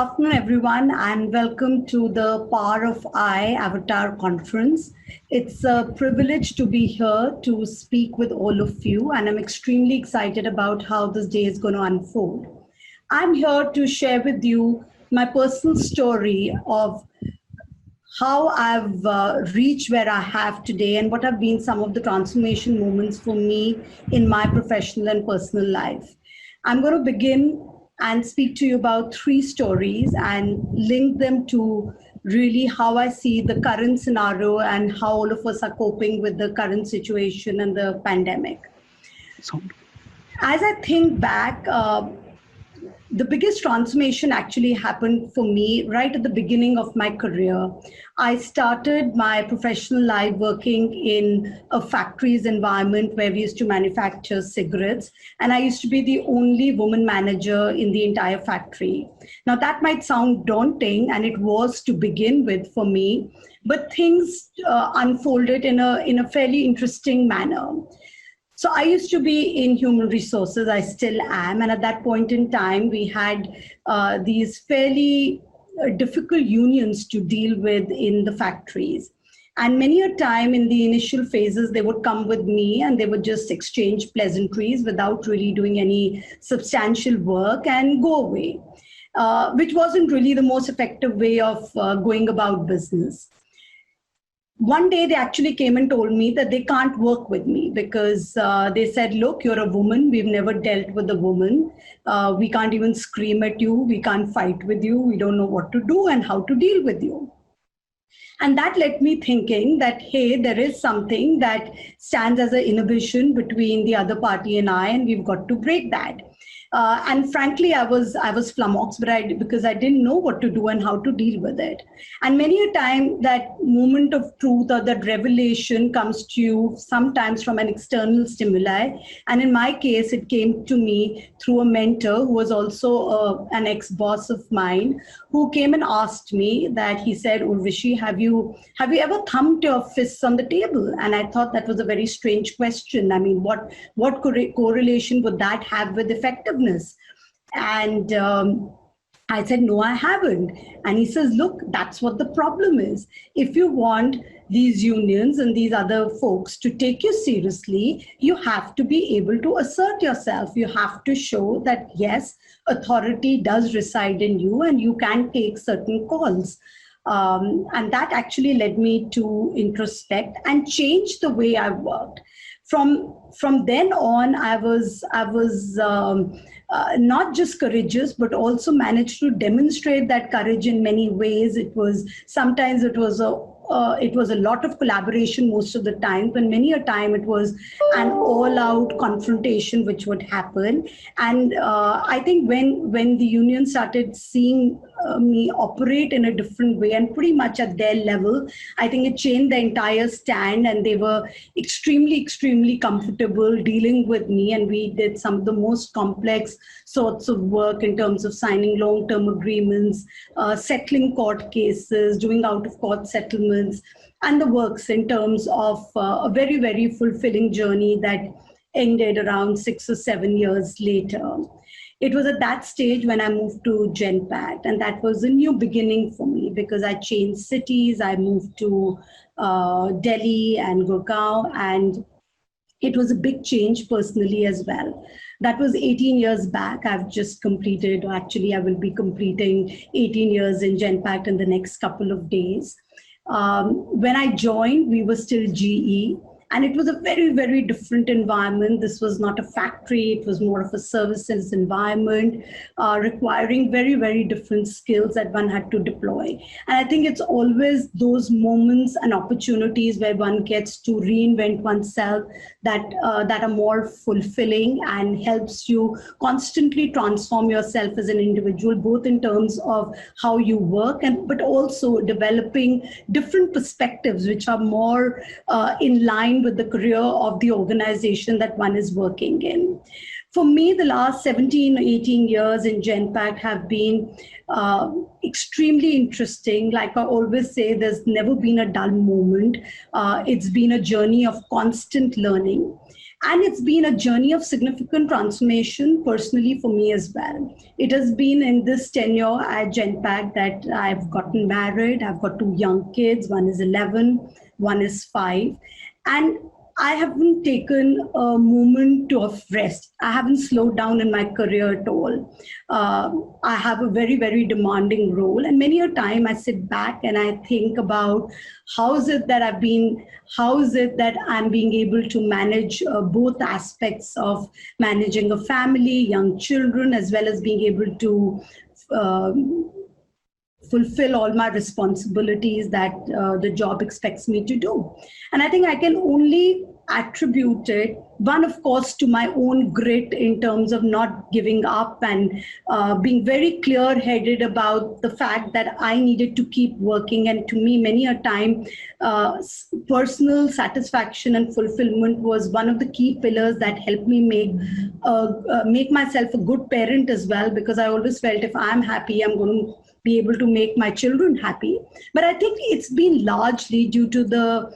afternoon, everyone, and welcome to the Power of I Avatar Conference. It's a privilege to be here to speak with all of you, and I'm extremely excited about how this day is going to unfold. I'm here to share with you my personal story of how I've reached where I have today and what have been some of the transformation moments for me in my professional and personal life. I'm going to begin and speak to you about three stories and link them to really how I see the current scenario and how all of us are coping with the current situation and the pandemic. As I think back, the biggest transformation actually happened for me right at the beginning of my career. I started my professional life working in a factory's environment where we used to manufacture cigarettes, and I used to be the only woman manager in the entire factory. Now that might sound daunting, and it was to begin with for me, but things unfolded in a fairly interesting manner. So I used to be in human resources, I still am. And at that point in time, we had these fairly difficult unions to deal with in the factories. And many a time in the initial phases, they would come with me and they would just exchange pleasantries without really doing any substantial work and go away, which wasn't really the most effective way of going about business. One day they actually came and told me that they can't work with me because they said, look, you're a woman. We've never dealt with a woman. We can't even scream at you. We can't fight with you. We don't know what to do and how to deal with you. And that led me thinking that, hey, there is something that stands as an inhibition between the other party and I, and we've got to break that. And frankly, I was flummoxed, because I didn't know what to do and how to deal with it. And many a time that moment of truth or that revelation comes to you sometimes from an external stimuli. And in my case, it came to me through a mentor who was also an ex-boss of mine, who came and asked me that he said, Urvashi, have you ever thumped your fists on the table? And I thought that was a very strange question. I mean, what correlation would that have with effectiveness? And I said, no, I haven't. And he says, look, that's what the problem is. If you want these unions and these other folks to take you seriously, you have to be able to assert yourself. You have to show that, yes, authority does reside in you and you can take certain calls. And that actually led me to introspect and change the way I worked. From then on, I was not just courageous, but also managed to demonstrate that courage in many ways. Sometimes it was a lot of collaboration most of the time, but many a time it was an all-out confrontation which would happen. And I think when the union started seeing me operate in a different way and pretty much at their level, I think it changed the entire stand, and they were extremely, extremely comfortable dealing with me. And we did some of the most complex sorts of work in terms of signing long-term agreements, settling court cases, doing out-of-court settlements, and the works in terms of a very, very fulfilling journey that ended around 6 or 7 years later. It was at that stage when I moved to Genpact, and that was a new beginning for me because I changed cities. I moved to Delhi and Gurgaon, and it was a big change personally as well. That was 18 years back. I've just completed, actually I will be completing 18 years in Genpact in the next couple of days. When I joined, we were still GE. And it was a very, very different environment. This was not a factory. It was more of a services environment, requiring very, very different skills that one had to deploy. And I think it's always those moments and opportunities where one gets to reinvent oneself that are more fulfilling and helps you constantly transform yourself as an individual, both in terms of how you work, but also developing different perspectives which are more in line with the career of the organization that one is working in. For me, the last 17 or 18 years in Genpact have been extremely interesting. Like I always say, there's never been a dull moment. It's been a journey of constant learning. And it's been a journey of significant transformation personally for me as well. It has been in this tenure at Genpact that I've gotten married. I've got two young kids. One is 11, one is 5. And I haven't taken a moment of rest. I haven't slowed down in my career at all. I have a very, very demanding role. And many a time I sit back and I think about how is it that I'm being able to manage both aspects of managing a family, young children, as well as being able to uh, fulfill all my responsibilities that the job expects me to do. And I think I can only attribute it, one, of course, to my own grit in terms of not giving up and being very clear-headed about the fact that I needed to keep working. And to me, many a time, personal satisfaction and fulfillment was one of the key pillars that helped me make myself a good parent as well, because I always felt if I'm happy, I'm going to be able to make my children happy. But I think it's been largely due to the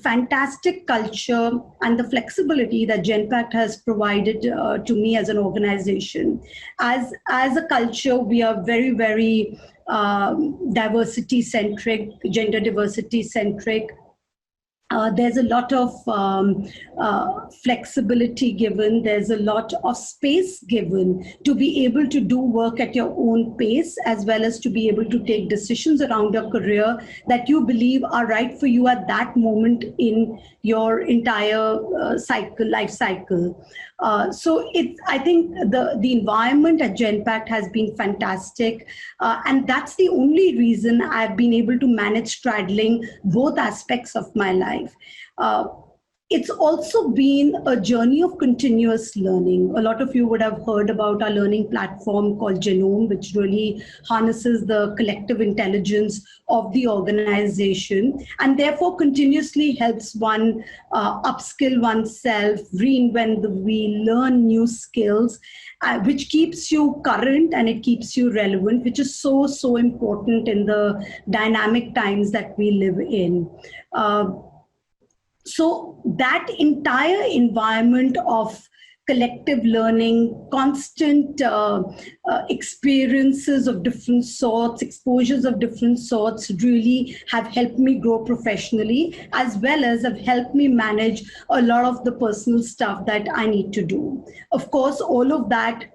fantastic culture and the flexibility that Genpact has provided to me as an organization. As a culture, we are very, very diversity-centric, gender diversity-centric. There's a lot of flexibility given. There's a lot of space given to be able to do work at your own pace, as well as to be able to take decisions around your career that you believe are right for you at that moment in your entire life cycle. So I think the environment at Genpact has been fantastic. And that's the only reason I've been able to manage straddling both aspects of my life. It's also been a journey of continuous learning. A lot of you would have heard about our learning platform called Genome, which really harnesses the collective intelligence of the organization and therefore continuously helps one upskill oneself, reinvent the wheel, learn new skills, which keeps you current and it keeps you relevant, which is so, so important in the dynamic times that we live in. So that entire environment of collective learning, constant experiences of different sorts, exposures of different sorts really have helped me grow professionally, as well as have helped me manage a lot of the personal stuff that I need to do. Of course, all of that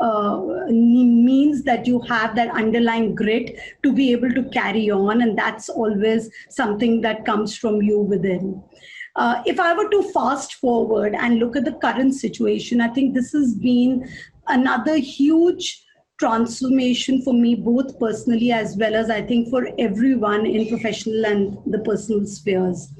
means that you have that underlying grit to be able to carry on, and that's always something that comes from you within. If I were to fast forward and look at the current situation, I think this has been another huge transformation for me, both personally as well as I think for everyone in professional and the personal spheres.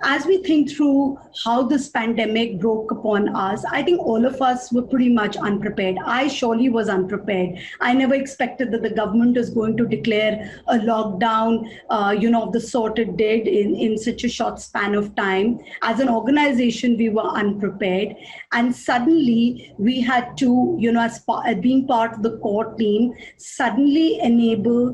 As we think through how this pandemic broke upon us, I think all of us were pretty much unprepared. I surely was unprepared. I never expected that the government is going to declare a lockdown, of the sort it did in such a short span of time. As an organization, we were unprepared. And suddenly we had to, as being part of the core team, suddenly enable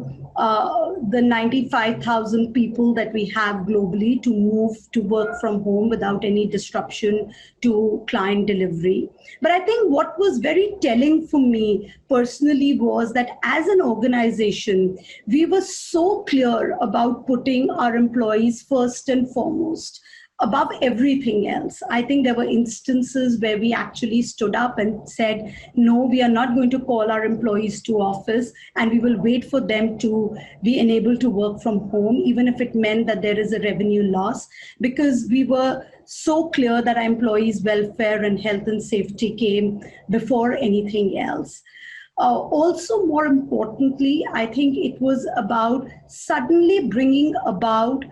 the 95,000 people that we have globally to move to work from home without any disruption to client delivery. But I think what was very telling for me personally was that as an organization, we were so clear about putting our employees first and foremost, above everything else. I think there were instances where we actually stood up and said, no, we are not going to call our employees to office and we will wait for them to be enabled to work from home, even if it meant that there is a revenue loss, because we were so clear that our employees' welfare and health and safety came before anything else. Also, more importantly, I think it was about suddenly bringing about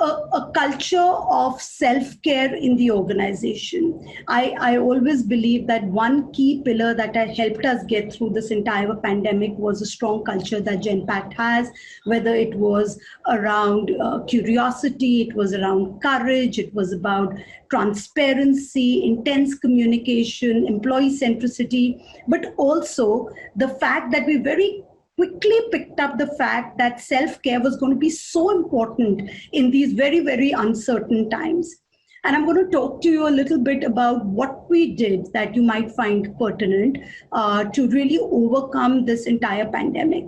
a culture of self-care in the organization. I always believe that one key pillar that had helped us get through this entire pandemic was a strong culture that Genpact has, whether it was around curiosity, it was around courage, it was about transparency, intense communication, employee centricity, but also the fact that we very quickly picked up the fact that self-care was going to be so important in these very, very uncertain times. And I'm going to talk to you a little bit about what we did that you might find pertinent to really overcome this entire pandemic.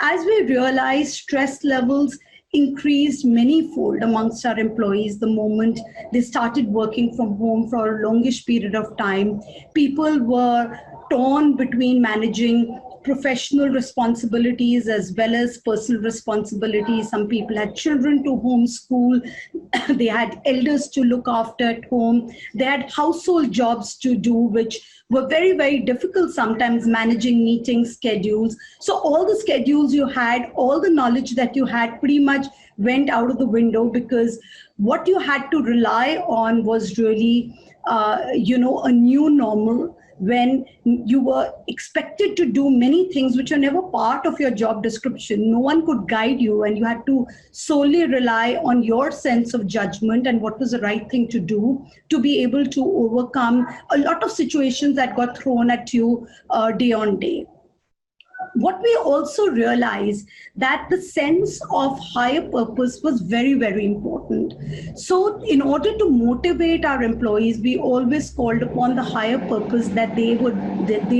As we realized, stress levels increased many-fold amongst our employees the moment they started working from home for a longish period of time. People were torn between managing professional responsibilities as well as personal responsibilities. Some people had children to homeschool, they had elders to look after at home, they had household jobs to do, which were very, very difficult sometimes, managing meeting schedules. So all the schedules you had, all the knowledge that you had pretty much went out of the window, because what you had to rely on was really, a new normal, when you were expected to do many things which are never part of your job description. No one could guide you, and you had to solely rely on your sense of judgment and what was the right thing to do to be able to overcome a lot of situations that got thrown at you day on day. What we also realized that the sense of higher purpose was very, very important. So in order to motivate our employees, we always called upon the higher purpose that they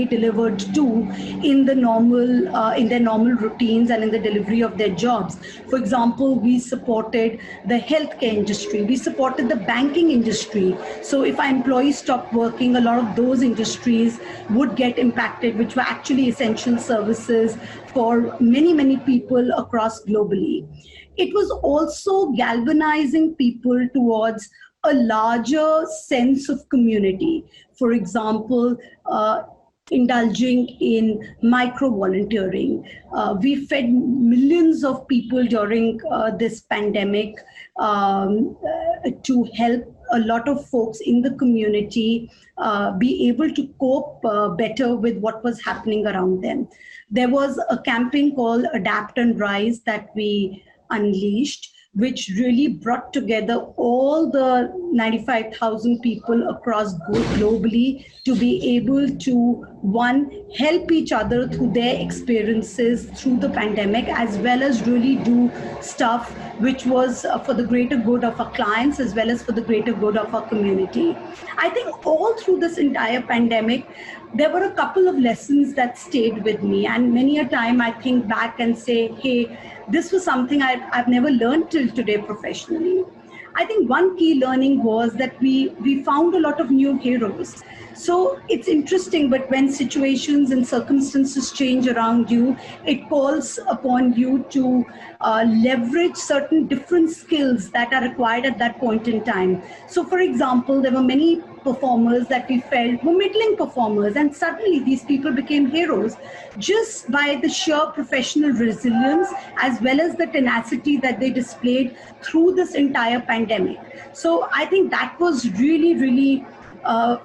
delivered to in the normal in their normal routines and in the delivery of their jobs. For example, we supported the healthcare industry, we supported the banking industry. So if our employees stopped working, a lot of those industries would get impacted, which were actually essential services for many, many people across globally. It was also galvanizing people towards a larger sense of community. For example, indulging in micro volunteering. We fed millions of people during this pandemic to help a lot of folks in the community be able to cope better with what was happening around them. There was a campaign called Adapt and Rise that we unleashed, which really brought together all the 95,000 people across globally to be able to, one, help each other through their experiences through the pandemic, as well as really do stuff which was for the greater good of our clients as well as for the greater good of our community. I think all through this entire pandemic, there were a couple of lessons that stayed with me. And many a time I think back and say, hey, this was something I've never learned till today professionally. I think one key learning was that we found a lot of new heroes. So it's interesting, but when situations and circumstances change around you, it calls upon you to leverage certain different skills that are required at that point in time. So for example, there were many performers that we felt were middling performers, and suddenly these people became heroes just by the sheer professional resilience as well as the tenacity that they displayed through this entire pandemic. So I think that was really, really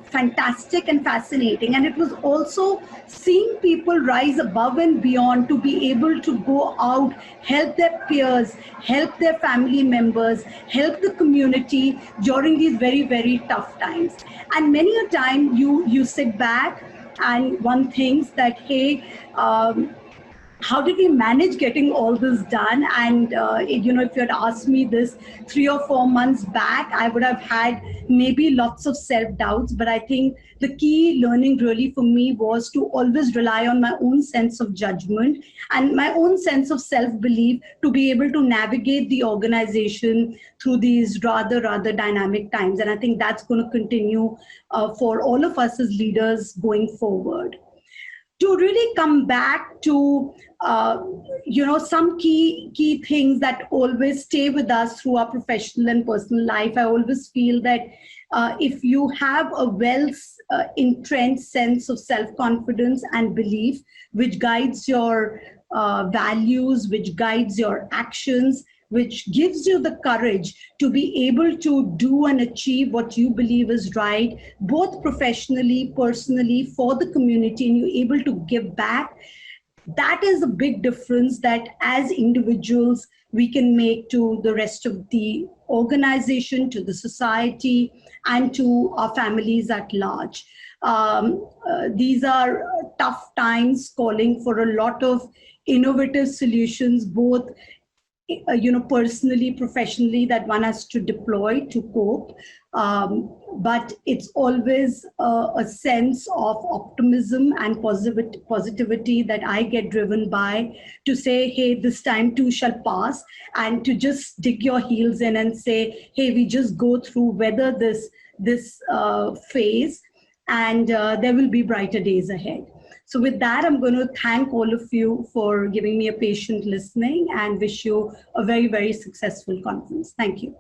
fantastic and fascinating. And it was also seeing people rise above and beyond to be able to go out, help their peers, help their family members, help the community during these very, very tough times. And many a time you sit back and one thinks that, hey, how did we manage getting all this done? And if you had asked me this 3 or 4 months back, I would have had maybe lots of self-doubts. But I think the key learning really for me was to always rely on my own sense of judgment and my own sense of self-belief to be able to navigate the organization through these rather dynamic times. And I think that's going to continue for all of us as leaders going forward. To really come back to some key things that always stay with us through our professional and personal life. I always feel that if you have a well entrenched sense of self-confidence and belief, which guides your values, which guides your actions, which gives you the courage to be able to do and achieve what you believe is right, both professionally, personally, for the community, and you're able to give back, that is a big difference that as individuals we can make to the rest of the organization, to the society, and to our families at large. These are tough times calling for a lot of innovative solutions, both personally, professionally, that one has to deploy to cope. But it's always a sense of optimism and positivity that I get driven by, to say, hey, this time too shall pass, and to just dig your heels in and say, hey, we just go through, weather this phase, and there will be brighter days ahead. So with that, I'm going to thank all of you for giving me a patient listening and wish you a very, very successful conference. Thank you.